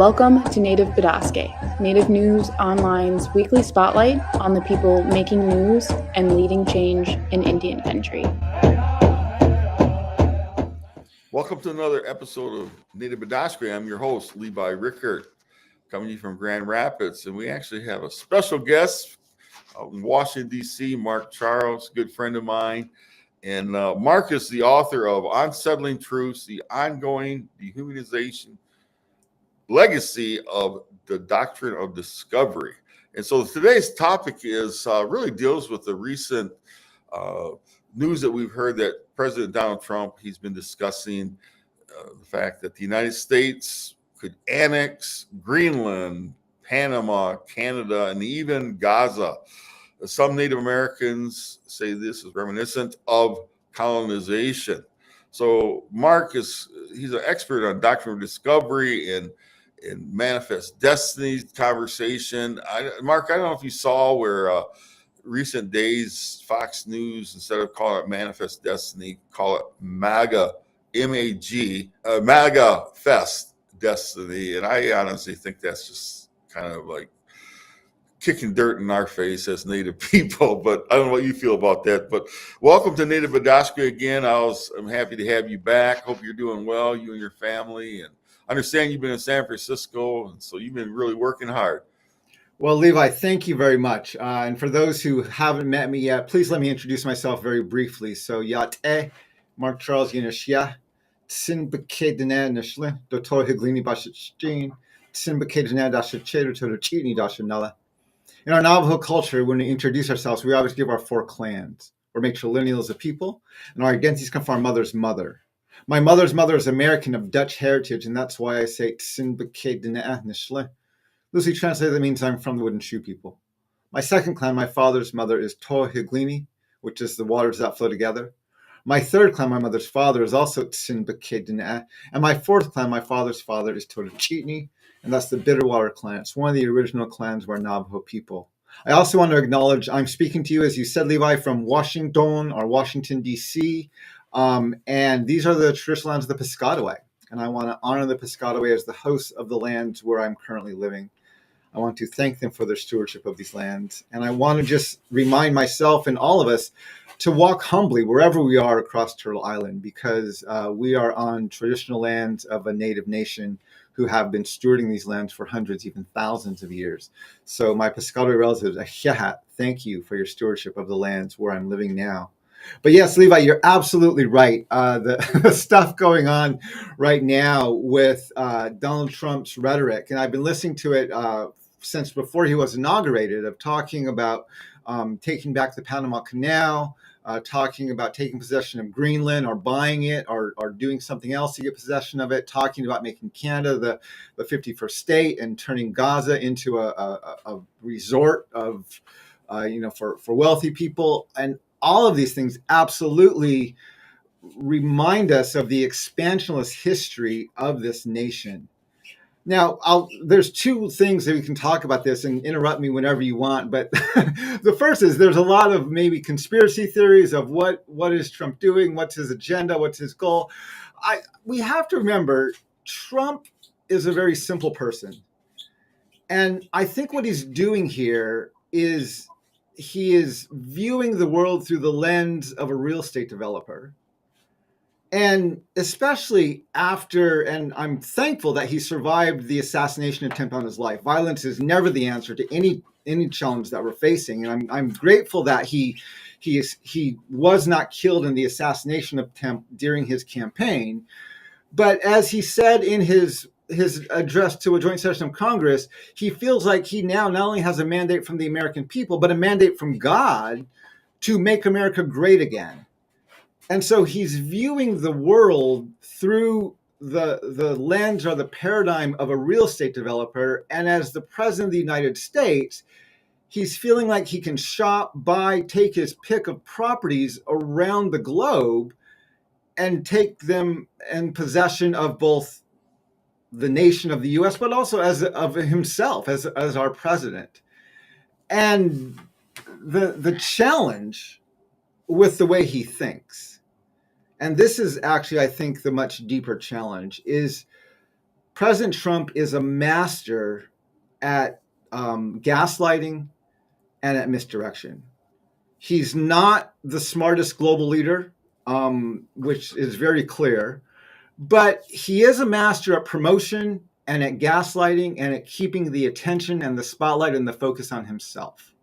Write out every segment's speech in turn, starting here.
Welcome to Native Bidaské, Native News Online's weekly spotlight on the people making news and leading change in Indian country. Welcome to another episode of Native Bidaské. I'm your host, Levi Rickert, coming to you from Grand Rapids. And we actually have a special guest out in Washington, D.C., Mark Charles, good friend of mine. And Mark is the author of Unsettling Truths, the ongoing dehumanization legacy of the Doctrine of Discovery. And so today's topic is really deals with the recent news that we've heard that President Donald Trump, he's been discussing the fact that the United States could annex Greenland, Panama, Canada, and even Gaza. Some Native Americans say this is reminiscent of colonization. So Mark he's an expert on Doctrine of Discovery and Manifest Destiny conversation. Mark, I don't know if you saw where recent days Fox News, instead of calling it Manifest Destiny, call it MAGA, M-A-G, MAGA Fest Destiny. And I honestly think that's just kind of like kicking dirt in our face as Native people, but I don't know what you feel about that. But welcome to Native Bidaské again. I'm happy to have you back. Hope you're doing well, you and your family. And I understand you've been in San Francisco, and so you've been really working hard. Well, Levi, thank you very much. And for those who haven't met me yet, please let me introduce myself very briefly. So, Yate, Mark Charles Yinashia, Tsin Bake Dene Nishle, Dr. Higlini Bashichin, Tsin Bake Dene Dashachedo to Chini Dashanella. In our Navajo culture, when we introduce ourselves, we always give our 4 clans, or make sure lineal is a people, and our identities come from our mother's mother. My mother's mother is American of Dutch heritage, and that's why I say Tsin Bake Dene Nishle. Loosely translated, that means I'm from the Wooden Shoe people. My second clan, my father's mother, is Toa Higlini, which is the waters that flow together. My third clan, my mother's father, is also Tsin Bake Dene. And my fourth clan, my father's father, is Toa Chitni, and that's the Bitterwater clan. It's one of the original clans of our Navajo people. I also want to acknowledge I'm speaking to you, as you said, Levi, from Washington or Washington, D.C., and these are the traditional lands of the Piscataway. And I want to honor the Piscataway as the hosts of the lands where I'm currently living. I want to thank them for their stewardship of these lands. And I want to just remind myself and all of us to walk humbly wherever we are across Turtle Island, because we are on traditional lands of a Native nation who have been stewarding these lands for hundreds, even thousands of years. So my Piscataway relatives, thank you for your stewardship of the lands where I'm living now. But yes, Levi, you're absolutely right. The stuff going on right now with Donald Trump's rhetoric, and I've been listening to it since before he was inaugurated, of talking about taking back the Panama Canal, talking about taking possession of Greenland or buying it or doing something else to get possession of it, talking about making Canada the 51st state and turning Gaza into a resort of, for wealthy people. And all of these things absolutely remind us of the expansionist history of this nation. Now, there's 2 things that we can talk about this, and interrupt me whenever you want. But the first is there's a lot of maybe conspiracy theories of what is Trump doing, what's his agenda, what's his goal. We have to remember Trump is a very simple person. And I think what he's doing here is he is viewing the world through the lens of a real estate developer. And especially after, and I'm thankful that he survived the assassination attempt on his life. Violence is never the answer to any challenge that we're facing. And I'm grateful that he was not killed in the assassination attempt during his campaign. But as he said in his address to a joint session of Congress, he feels like he now not only has a mandate from the American people, but a mandate from God to make America great again. And so he's viewing the world through the lens or the paradigm of a real estate developer. And as the president of the United States, he's feeling like he can shop, buy, take his pick of properties around the globe and take them in possession of both the nation of the U.S., but also of himself as our president. And the challenge with the way he thinks, and this is actually, I think, the much deeper challenge, is President Trump is a master at gaslighting and at misdirection. He's not the smartest global leader, which is very clear, but he is a master at promotion and at gaslighting and at keeping the attention and the spotlight and the focus on himself.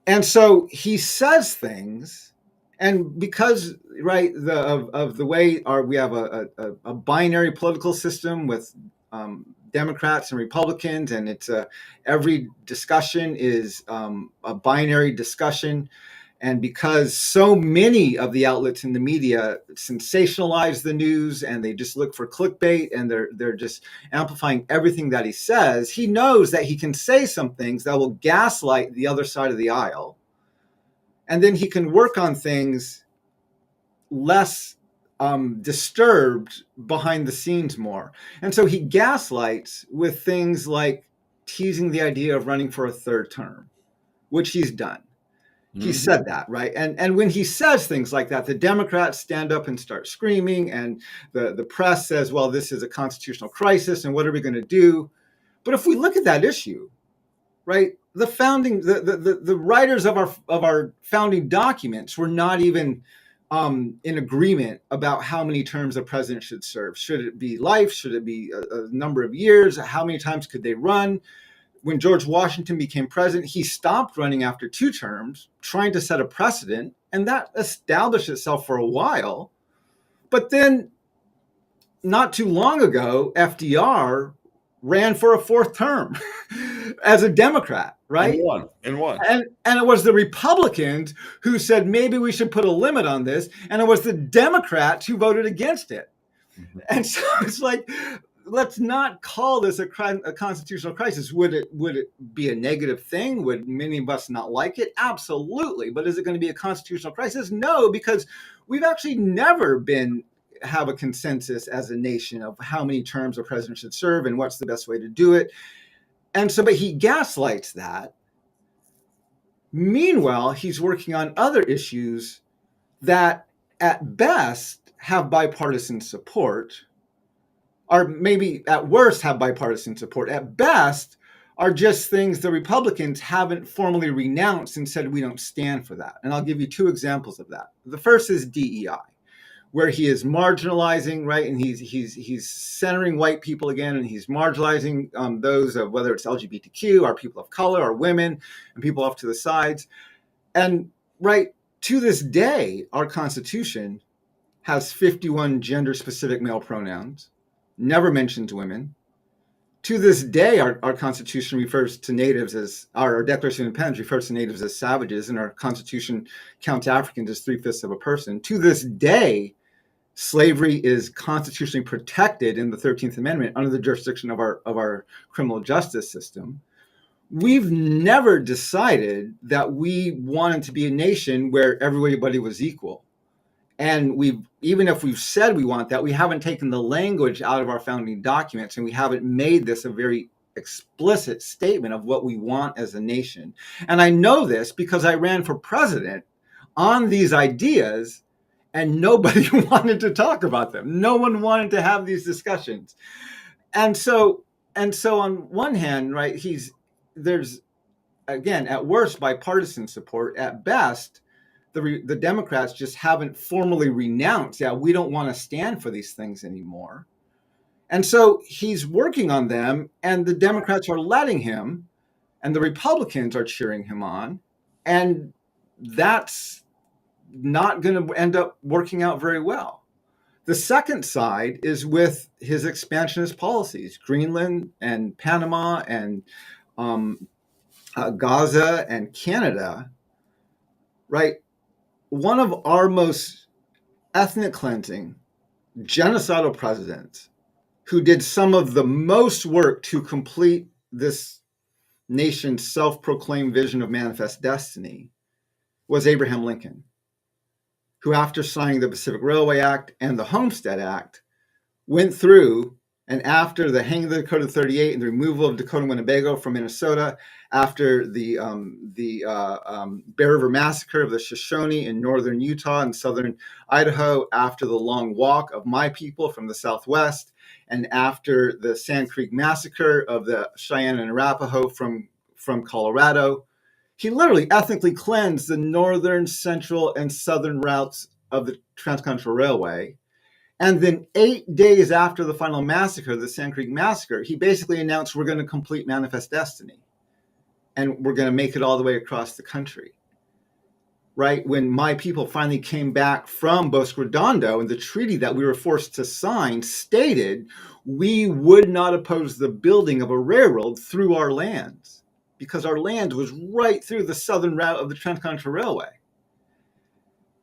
And so he says things, and because of the way we have a binary political system with Democrats and Republicans, and it's every discussion is a binary discussion. And because so many of the outlets in the media sensationalize the news and they just look for clickbait and they're just amplifying everything that he says, he knows that he can say some things that will gaslight the other side of the aisle. And then he can work on things less disturbed behind the scenes more. And so he gaslights with things like teasing the idea of running for a third term, which he's done. He said that, right? And when he says things like that, the Democrats stand up and start screaming, and the press says, well, this is a constitutional crisis, and what are we going to do? But if we look at that issue, right, the writers of our founding documents were not even in agreement about how many terms a president should serve. Should it be life? Should it be a number of years? How many times could they run? When George Washington became president, he stopped running after 2 terms, trying to set a precedent, and that established itself for a while. But then, not too long ago, FDR ran for a 4th term as a Democrat, right? And won. And it was the Republicans who said, maybe we should put a limit on this. And it was the Democrats who voted against it. Mm-hmm. And so it's like, let's not call this a constitutional crisis. Would it be a negative thing? Would many of us not like it? Absolutely. But is it going to be a constitutional crisis? No, because we've actually never have a consensus as a nation of how many terms a president should serve and what's the best way to do it. And so, but he gaslights that. Meanwhile, he's working on other issues that at best have bipartisan support, or maybe at worst have bipartisan support. At best are just things the Republicans haven't formally renounced and said we don't stand for that. And I'll give you 2 examples of that. The first is DEI, where he is marginalizing, right? And he's centering white people again, and he's marginalizing those of whether it's LGBTQ, or people of color, or women, and people off to the sides. And right to this day, our Constitution has 51 gender-specific male pronouns, never mentions women. To this day, our Constitution refers to natives as, our Declaration of Independence refers to natives as savages, and our Constitution counts Africans as 3/5 of a person. To this day, slavery is constitutionally protected in the 13th Amendment under the jurisdiction of our criminal justice system. We've never decided that we wanted to be a nation where everybody was equal. And even if we've said we want that, we haven't taken the language out of our founding documents, and we haven't made this a very explicit statement of what we want as a nation. And I know this because I ran for president on these ideas, and nobody wanted to talk about them. No one wanted to have these discussions. And so on one hand, right, there's, again, at worst, bipartisan support. At best, the Democrats just haven't formally renounced, we don't want to stand for these things anymore. And so he's working on them, and the Democrats are letting him, and the Republicans are cheering him on. And that's not going to end up working out very well. The second side is with his expansionist policies, Greenland and Panama and Gaza and Canada, right? One of our most ethnic cleansing, genocidal presidents who did some of the most work to complete this nation's self-proclaimed vision of manifest destiny was Abraham Lincoln, who, after signing the Pacific Railway Act and the Homestead Act, went through And after the hanging of the Dakota 38 and the removal of Dakota and Winnebago from Minnesota, after the Bear River Massacre of the Shoshone in northern Utah and southern Idaho, after the Long Walk of my people from the Southwest, and after the Sand Creek Massacre of the Cheyenne and Arapaho from Colorado, he literally ethnically cleansed the northern, central, and southern routes of the Transcontinental Railway. And then 8 days after the final massacre, the Sand Creek Massacre, he basically announced we're going to complete Manifest Destiny. And we're going to make it all the way across the country. Right? When my people finally came back from Bosque Redondo, and the treaty that we were forced to sign stated we would not oppose the building of a railroad through our lands, because our land was right through the southern route of the Transcontinental Railway.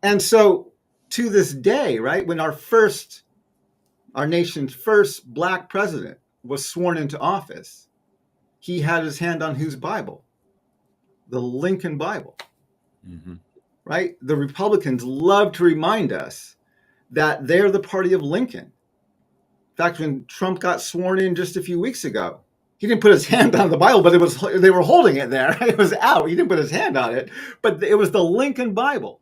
And so to this day, right, when our nation's first Black president was sworn into office, he had his hand on whose Bible? The Lincoln Bible. Mm-hmm. Right? The Republicans love to remind us that they're the party of Lincoln. In fact, when Trump got sworn in just a few weeks ago, he didn't put his hand on the Bible, but they were holding it there. It was out. He didn't put his hand on it, but it was the Lincoln Bible.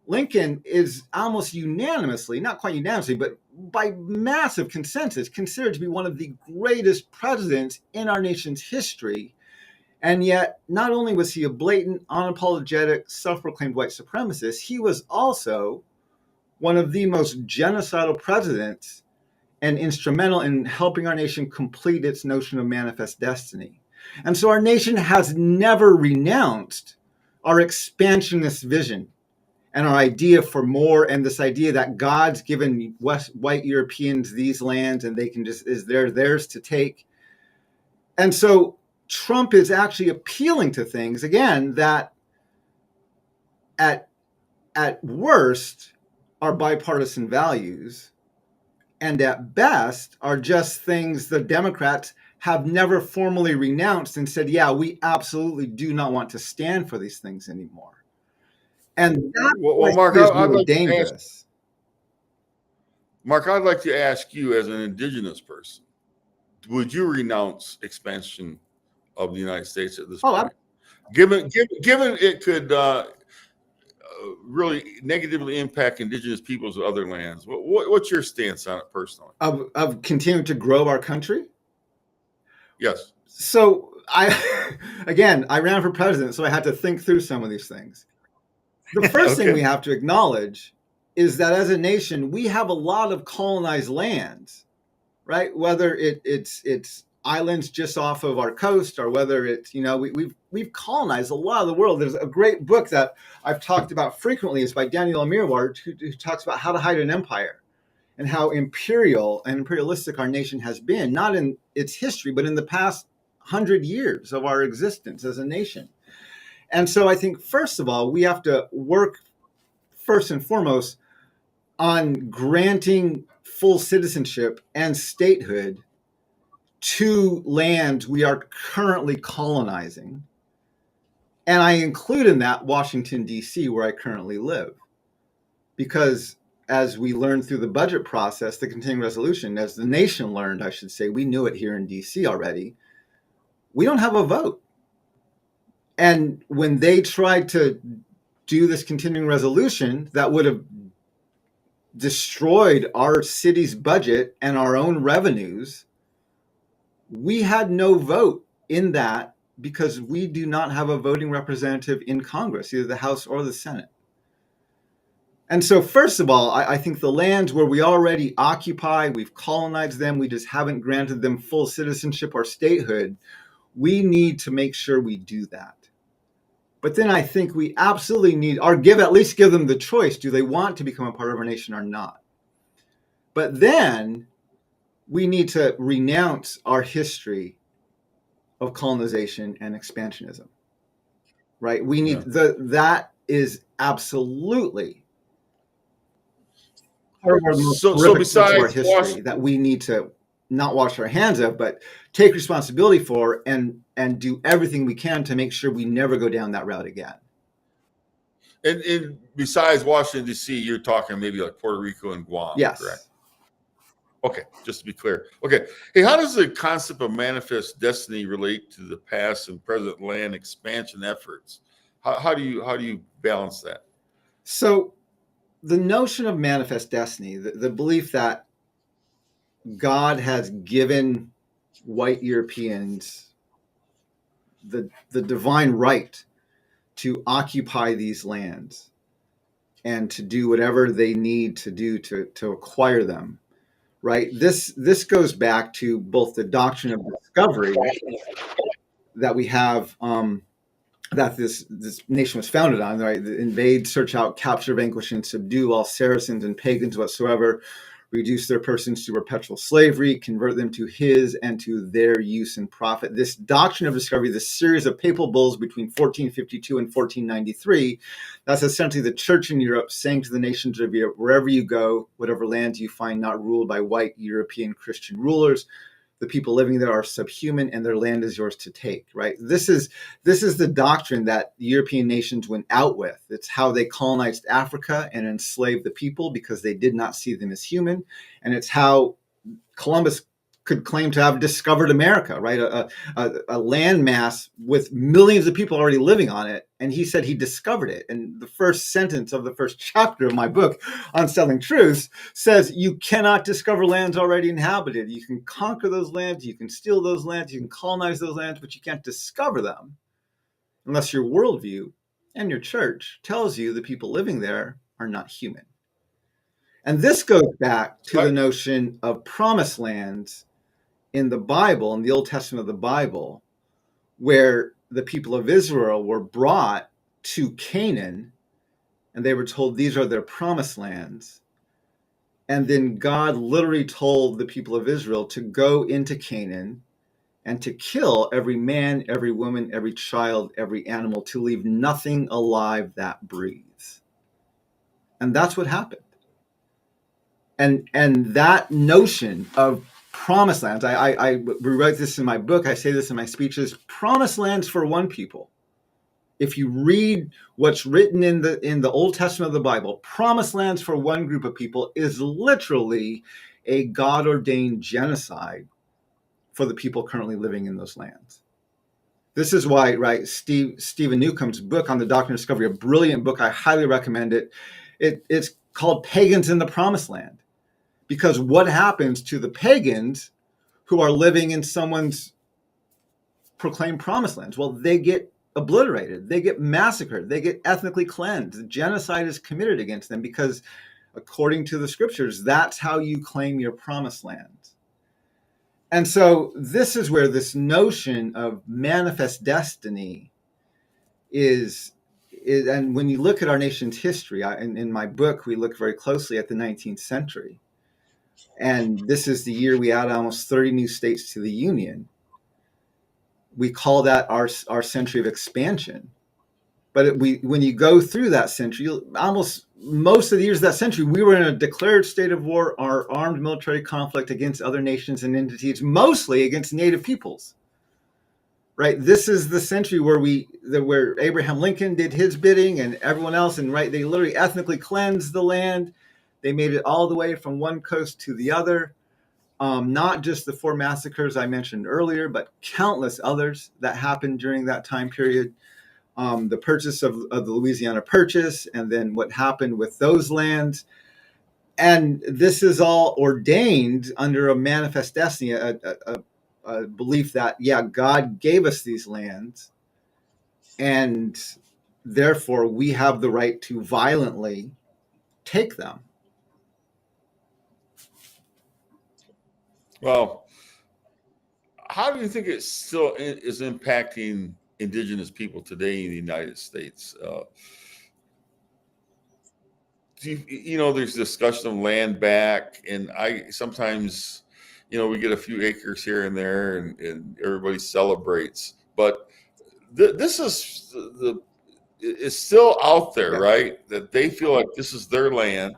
Lincoln is almost unanimously, not quite unanimously, but by massive consensus, considered to be one of the greatest presidents in our nation's history. And yet, not only was he a blatant, unapologetic, self-proclaimed white supremacist, he was also one of the most genocidal presidents and instrumental in helping our nation complete its notion of manifest destiny. And so our nation has never renounced our expansionist vision and our idea for more, and this idea that God's given white Europeans these lands and they can they're theirs to take. And so Trump is actually appealing to things, again, that at worst are bipartisan values, and at best are just things the Democrats have never formally renounced and said, yeah, we absolutely do not want to stand for these things anymore. And that Mark, is I'd really like dangerous. Mark, I'd like to ask you, as an Indigenous person, would you renounce expansion of the United States at this point? Given it could really negatively impact Indigenous peoples of other lands, what's your stance on it personally? Of continuing to grow our country? Yes. So I ran for president, so I had to think through some of these things. The first thing we have to acknowledge is that as a nation, we have a lot of colonized lands, right? Whether it's islands just off of our coast, or whether it's, we've colonized a lot of the world. There's a great book that I've talked about frequently. It's by Daniel Amirward, who talks about how to hide an empire and how imperial and imperialistic our nation has been, not in its history, but in the past 100 years of our existence as a nation. And so I think, first of all, we have to work first and foremost on granting full citizenship and statehood to lands we are currently colonizing. And I include in that Washington, D.C., where I currently live. Because as we learned through the budget process, the continuing resolution, as the nation learned, I should say, we knew it here in D.C. already, we don't have a vote. And when they tried to do this continuing resolution that would have destroyed our city's budget and our own revenues, we had no vote in that because we do not have a voting representative in Congress, either the House or the Senate. And so, first of all, I think the lands where we already occupy, we've colonized them, we just haven't granted them full citizenship or statehood, we need to make sure we do that. But then I think we absolutely need, or at least give them the choice. Do they want to become a part of our nation or not? But then we need to renounce our history of colonization and expansionism, right? We need that is absolutely part of our most horrific parts of our history that we need to not wash our hands of, but take responsibility for and do everything we can to make sure we never go down that route again. And besides Washington, D.C., you're talking maybe like Puerto Rico and Guam, yes. correct? Okay, just to be clear. Okay. Hey, how does the concept of manifest destiny relate to the past and present land expansion efforts? How do you balance that? So the notion of manifest destiny, the belief that God has given white Europeans the divine right to occupy these lands and to do whatever they need to do to acquire them, right? This goes back to both the doctrine of discovery that we have, that this nation was founded on, right? Invade, search out, capture, vanquish, and subdue all Saracens and pagans whatsoever, reduce their persons to perpetual slavery, convert them to his and to their use and profit. This doctrine of discovery, this series of papal bulls between 1452 and 1493, that's essentially the church in Europe saying to the nations of Europe, wherever you go, whatever lands you find not ruled by white European Christian rulers, the people living there are subhuman and their land is yours to take, right? This is the doctrine that the European nations went out with. It's how they colonized Africa and enslaved the people because they did not see them as human. And it's how Columbus could claim to have discovered America, right? A landmass with millions of people already living on it. And he said he discovered it. And the first sentence of the first chapter of my book, Unsettling Truths, says you cannot discover lands already inhabited. You can conquer those lands, you can steal those lands, you can colonize those lands, but you can't discover them unless your worldview and your church tells you the people living there are not human. And this goes back to the notion of promised lands in the Bible, in the Old Testament of the Bible, where the people of Israel were brought to Canaan and they were told these are their promised lands. And then God literally told the people of Israel to go into Canaan and to kill every man, every woman, every child, every animal, to leave nothing alive that breathes. And that's what happened. And that notion of promised lands, I rewrite this in my book, I say this in my speeches, promised lands for one people. If you read what's written in the Old Testament of the Bible, promised lands for one group of people is literally a God-ordained genocide for the people currently living in those lands. This is why, right, Stephen Newcomb's book on the Doctrine of Discovery, a brilliant book, I highly recommend it. It's called Pagans in the Promised Land. Because what happens to the pagans who are living in someone's proclaimed promised lands? Well, they get obliterated. They get massacred. They get ethnically cleansed. Genocide is committed against them because, according to the scriptures, that's how you claim your promised land. And so this is where this notion of manifest destiny is and when you look at our nation's history, in my book, we look very closely at the 19th century. And this is the year we add almost 30 new states to the Union. We call that our century of expansion. But when you go through that century, almost most of the years of that century, we were in a declared state of war, our armed military conflict against other nations and entities, mostly against native peoples. Right? This is the century where Abraham Lincoln did his bidding and everyone else, and right, they literally ethnically cleansed the land. They made it all the way from one coast to the other. Not just the 4 massacres I mentioned earlier, but countless others that happened during that time period. The purchase of the Louisiana Purchase, and then what happened with those lands. And this is all ordained under a manifest destiny, a belief that, yeah, God gave us these lands, and therefore we have the right to violently take them. Well, how do you think it still is impacting Indigenous people today in the United States? There's discussion of land back, and I sometimes, we get a few acres here and there, and everybody celebrates. But this is it's still out there, Yeah. right? That they feel like this is their land,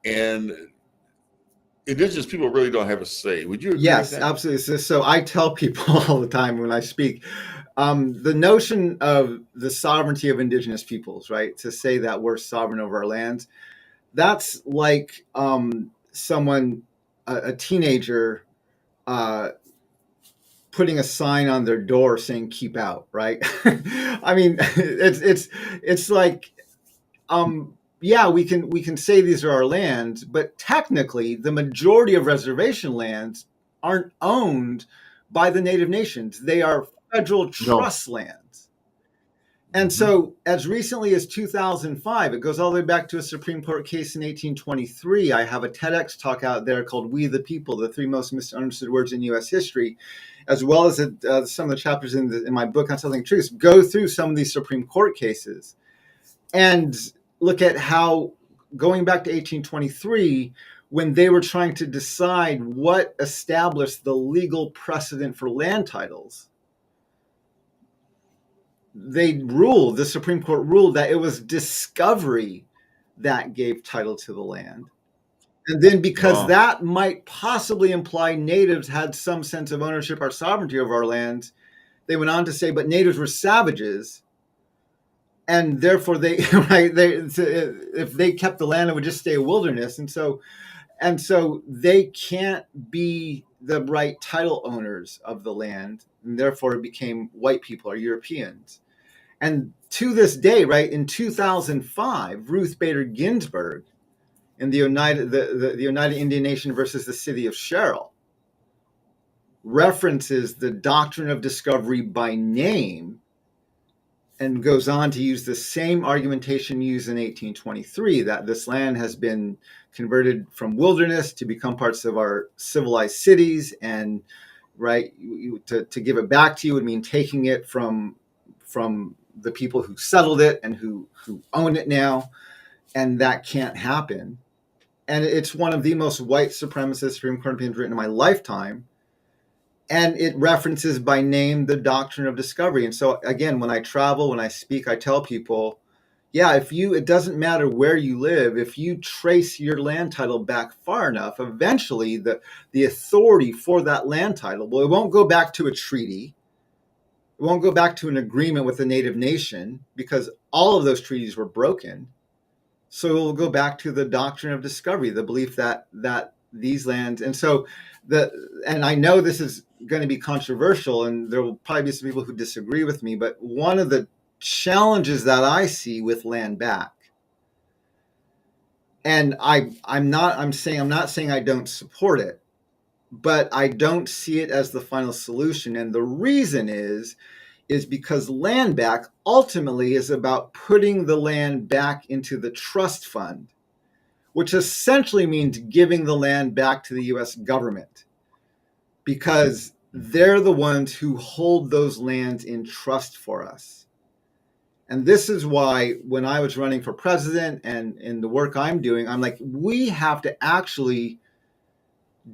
and Indigenous people really don't have a say. Would you agree with Yes, that? absolutely. So I tell people all the time when I speak, the notion of the sovereignty of Indigenous peoples, right? To say that we're sovereign over our lands, that's like someone a teenager putting a sign on their door saying "keep out," right? I mean, it's like, yeah, we can say these are our lands, but technically, the majority of reservation lands aren't owned by the native nations. They are federal trust lands. And so, as recently as 2005, it goes all the way back to a Supreme Court case in 1823. I have a TEDx talk out there called "We the People: The Three Most Misunderstood Words in U.S. History," as well as some of the chapters in my book Unsettling Truths go through some of these Supreme Court cases and look at how, going back to 1823, when they were trying to decide what established the legal precedent for land titles, the Supreme Court ruled that it was discovery that gave title to the land. And then because that might possibly imply natives had some sense of ownership or sovereignty over our lands, they went on to say, but natives were savages, and therefore if they kept the land, it would just stay a wilderness. And so they can't be the right title owners of the land, and therefore it became white people or Europeans. And to this day, right, in 2005, Ruth Bader Ginsburg in the United Indian Nation versus the City of Sherrill references the Doctrine of Discovery by name and goes on to use the same argumentation used in 1823, that this land has been converted from wilderness to become parts of our civilized cities, and right, to give it back to you would mean taking it from the people who settled it and who own it now, and that can't happen. And it's one of the most white supremacist Supreme Court opinions written in my lifetime. And it references by name the Doctrine of Discovery. And so again, when I travel, when I speak, I tell people, yeah, it doesn't matter where you live, if you trace your land title back far enough, eventually the authority for that land title, well, it won't go back to a treaty. It won't go back to an agreement with a native nation, because all of those treaties were broken. So it will go back to the Doctrine of Discovery, the belief that these lands, and so and I know this is going to be controversial, and there will probably be some people who disagree with me, but one of the challenges that I see with land back, and I'm not saying I don't support it, but I don't see it as the final solution. And the reason is because land back ultimately is about putting the land back into the trust fund, which essentially means giving the land back to the US government, because they're the ones who hold those lands in trust for us. And this is why when I was running for president and in the work I'm doing, I'm like, we have to actually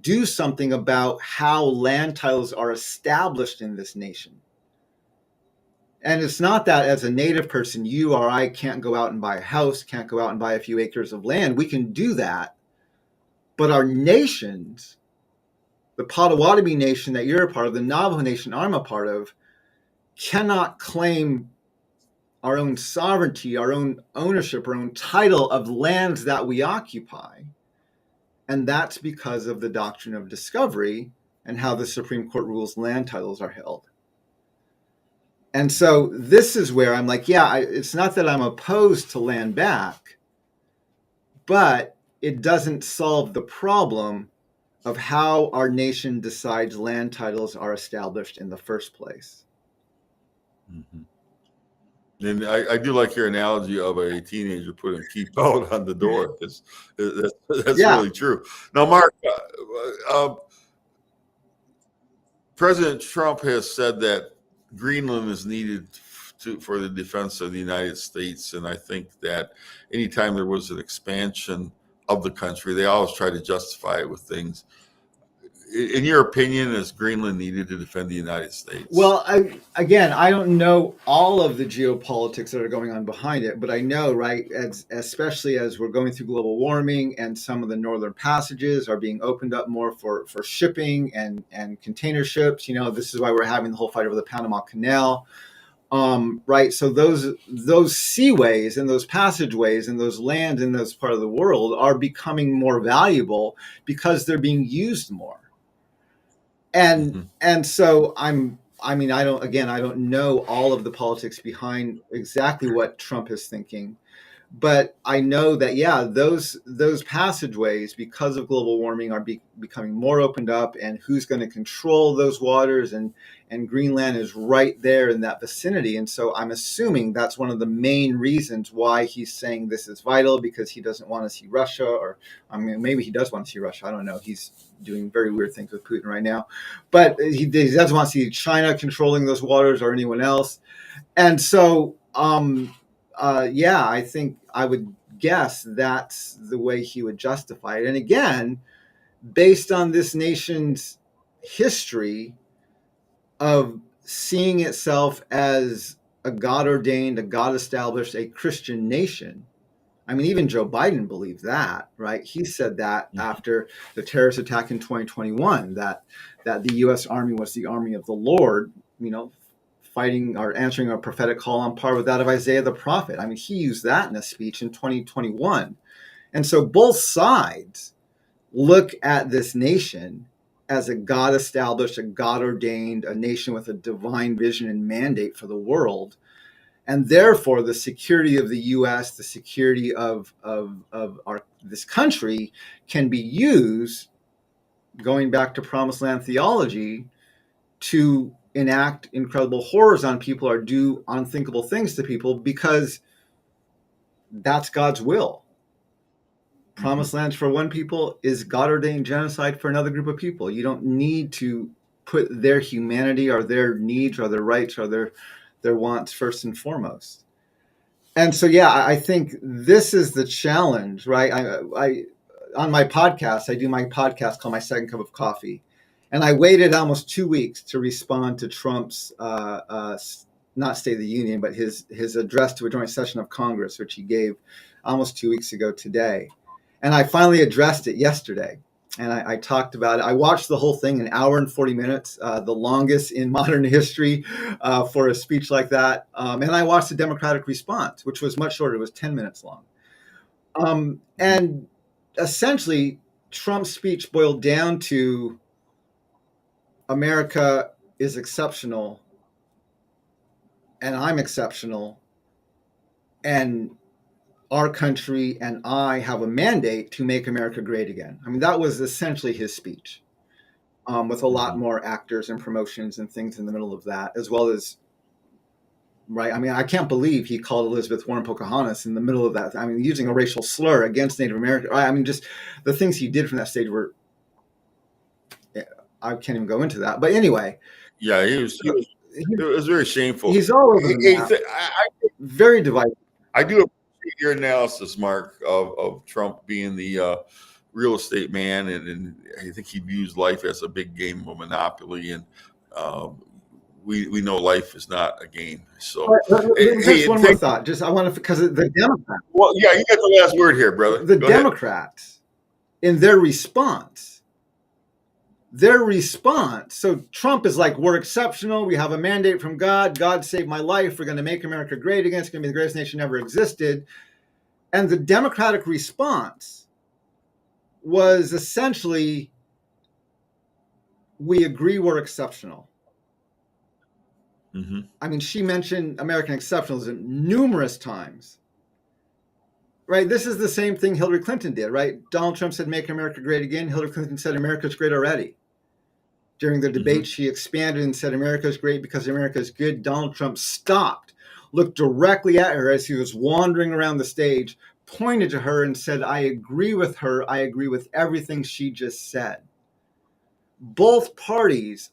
do something about how land titles are established in this nation. And it's not that as a native person, you or I can't go out and buy a house, can't go out and buy a few acres of land. We can do that. But our nations, the Potawatomi Nation that you're a part of, the Navajo Nation I'm a part of, cannot claim our own sovereignty, our own ownership, our own title of lands that we occupy. And that's because of the Doctrine of Discovery and how the Supreme Court rules land titles are held. And so this is where I'm like, yeah, it's not that I'm opposed to land back, but it doesn't solve the problem of how our nation decides land titles are established in the first place. Mm-hmm. And I do like your analogy of a teenager putting "keep out" on the door. That's really true. Now, Mark, President Trump has said that Greenland is needed for the defense of the United States. And I think that anytime there was an expansion of the country, they always try to justify it with things. In your opinion, is Greenland needed to defend the United States? Well, I don't know all of the geopolitics that are going on behind it, but I know, right, especially as we're going through global warming and some of the northern passages are being opened up more for shipping and container ships. You know, this is why we're having the whole fight over the Panama Canal. Right. So those seaways and those passageways and those lands in those part of the world are becoming more valuable because they're being used more. And so I don't know all of the politics behind exactly what Trump is thinking. But I know that, yeah, those passageways, because of global warming, are becoming more opened up, and who's going to control those waters? And Greenland is right there in that vicinity. And so I'm assuming that's one of the main reasons why he's saying this is vital, because he doesn't want to see Russia, or maybe he does want to see Russia. I don't know. He's doing very weird things with Putin right now. But he doesn't want to see China controlling those waters or anyone else. And so, I think I would guess that's the way he would justify it. And again, based on this nation's history of seeing itself as a God-ordained, a God-established, a Christian nation. I mean, even Joe Biden believed that, right? He said that after the terrorist attack in 2021, that the U.S. Army was the army of the Lord, fighting or answering a prophetic call on par with that of Isaiah the prophet. I mean, he used that in a speech in 2021. And so both sides look at this nation as a God-established, a God-ordained, a nation with a divine vision and mandate for the world. And therefore, the security of the U.S., the security of this country can be used, going back to Promised Land theology, to enact incredible horrors on people or do unthinkable things to people, because that's God's will. Promised Land for one people is God-ordained genocide for another group of people. You don't need to put their humanity or their needs or their rights or their wants first and foremost. And so, I think this is the challenge, right? I on my podcast, I do my podcast called My Second Cup of Coffee. And I waited almost 2 weeks to respond to Trump's, not State of the Union, but his address to a joint session of Congress, which he gave almost 2 weeks ago today. And I finally addressed it yesterday. And I talked about it. I watched the whole thing, 1 hour and 40 minutes, the longest in modern history for a speech like that. And I watched the Democratic response, which was much shorter. It was 10 minutes long. And essentially, Trump's speech boiled down to America is exceptional, and I'm exceptional, and our country and I have a mandate to make America great again. I mean, that was essentially his speech, with a lot more actors and promotions and things in the middle of that, as well as, right? I mean, I can't believe he called Elizabeth Warren Pocahontas in the middle of that. I mean, using a racial slur against Native Americans. I mean, just the things he did from that stage were, I can't even go into that. But anyway. Yeah, it was very shameful. He's all over the map. Very divisive. I do appreciate your analysis, Mark, of Trump being the real estate man, and I think he views life as a big game of Monopoly, and we know life is not a game. So, just one more thought. I want to, because the Democrats. Well, yeah, you got the last word here, brother. The Democrats, in their response. So Trump is like, we're exceptional. We have a mandate from God. God saved my life. We're going to make America great again. It's going to be the greatest nation ever existed. And the Democratic response was essentially, we agree we're exceptional. I mean, she mentioned American exceptionalism numerous times. Right? This is the same thing Hillary Clinton did, right? Donald Trump said, make America great again. Hillary Clinton said, America's great already. During the debate, she expanded and said, America's great because America's good. Donald Trump stopped, looked directly at her as he was wandering around the stage, pointed to her and said, I agree with her. I agree with everything she just said. Both parties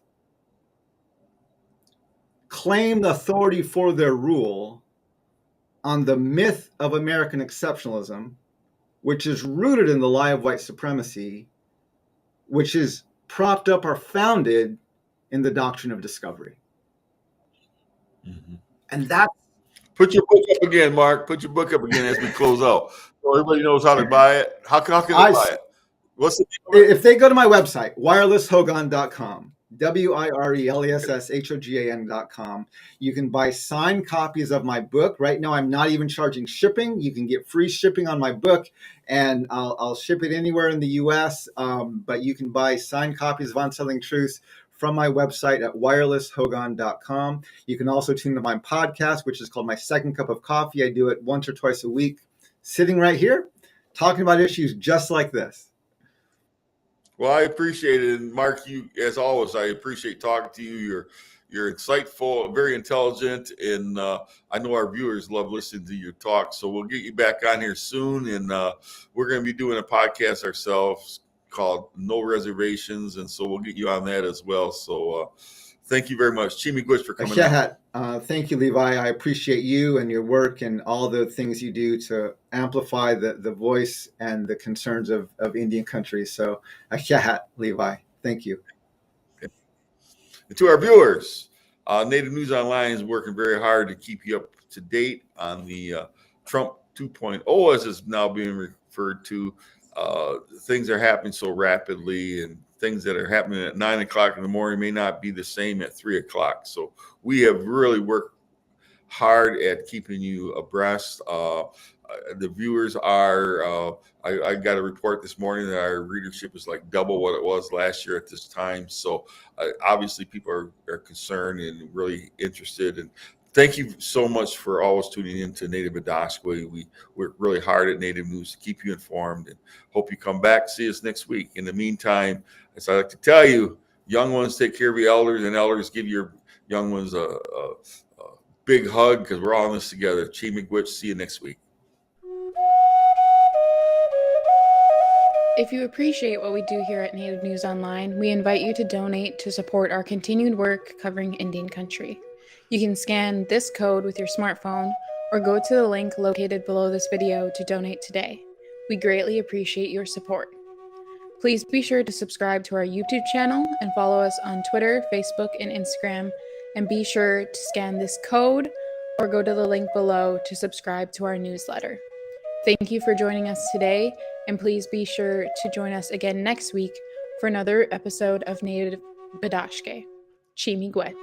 claimed authority for their rule on the myth of American exceptionalism, which is rooted in the lie of white supremacy, which is propped up or founded in the Doctrine of Discovery. And that. Put your book up again, Mark. Put your book up again as we close out, so everybody knows how to buy it. How can they buy it? What's it? If they go to my website, wirelesshogan.com, WIRELESSHOGAN.com. You can buy signed copies of my book. Right now, I'm not even charging shipping. You can get free shipping on my book, and I'll ship it anywhere in the U.S. But you can buy signed copies of Unsettling Truths from my website at wirelesshogan.com. You can also tune to my podcast, which is called My Second Cup of Coffee. I do it once or twice a week, sitting right here, talking about issues just like this. Well, I appreciate it. And Mark, you, as always, I appreciate talking to you. You're insightful, very intelligent, and I know our viewers love listening to your talk. So we'll get you back on here soon, and we're going to be doing a podcast ourselves called No Reservations, and so we'll get you on that as well. So thank you very much, Chimigwich, for coming on. Thank you, Levi. I appreciate you and your work and all the things you do to amplify the voice and the concerns of Indian country. So, Levi, thank you. And to our viewers, Native News Online is working very hard to keep you up to date on the Trump 2.0, as it's now being referred to. Things are happening so rapidly, and things that are happening at 9 o'clock in the morning may not be the same at 3 o'clock. So we have really worked hard at keeping you abreast. The viewers are, I got a report this morning that our readership is like double what it was last year at this time. So obviously people are concerned and really interested. And thank you so much for always tuning in to Native Bidaské. We work really hard at Native News to keep you informed, and hope you come back. See us next week. In the meantime, as I like to tell you, young ones, take care of your elders, and elders, give your young ones a big hug, because we're all in this together. Chimigwich, see you next week. If you appreciate what we do here at Native News Online, we invite you to donate to support our continued work covering Indian country. You can scan this code with your smartphone or go to the link located below this video to donate today. We greatly appreciate your support. Please be sure to subscribe to our YouTube channel and follow us on Twitter, Facebook, and Instagram. And be sure to scan this code or go to the link below to subscribe to our newsletter. Thank you for joining us today, and please be sure to join us again next week for another episode of Native Bidaské. Chimigwech.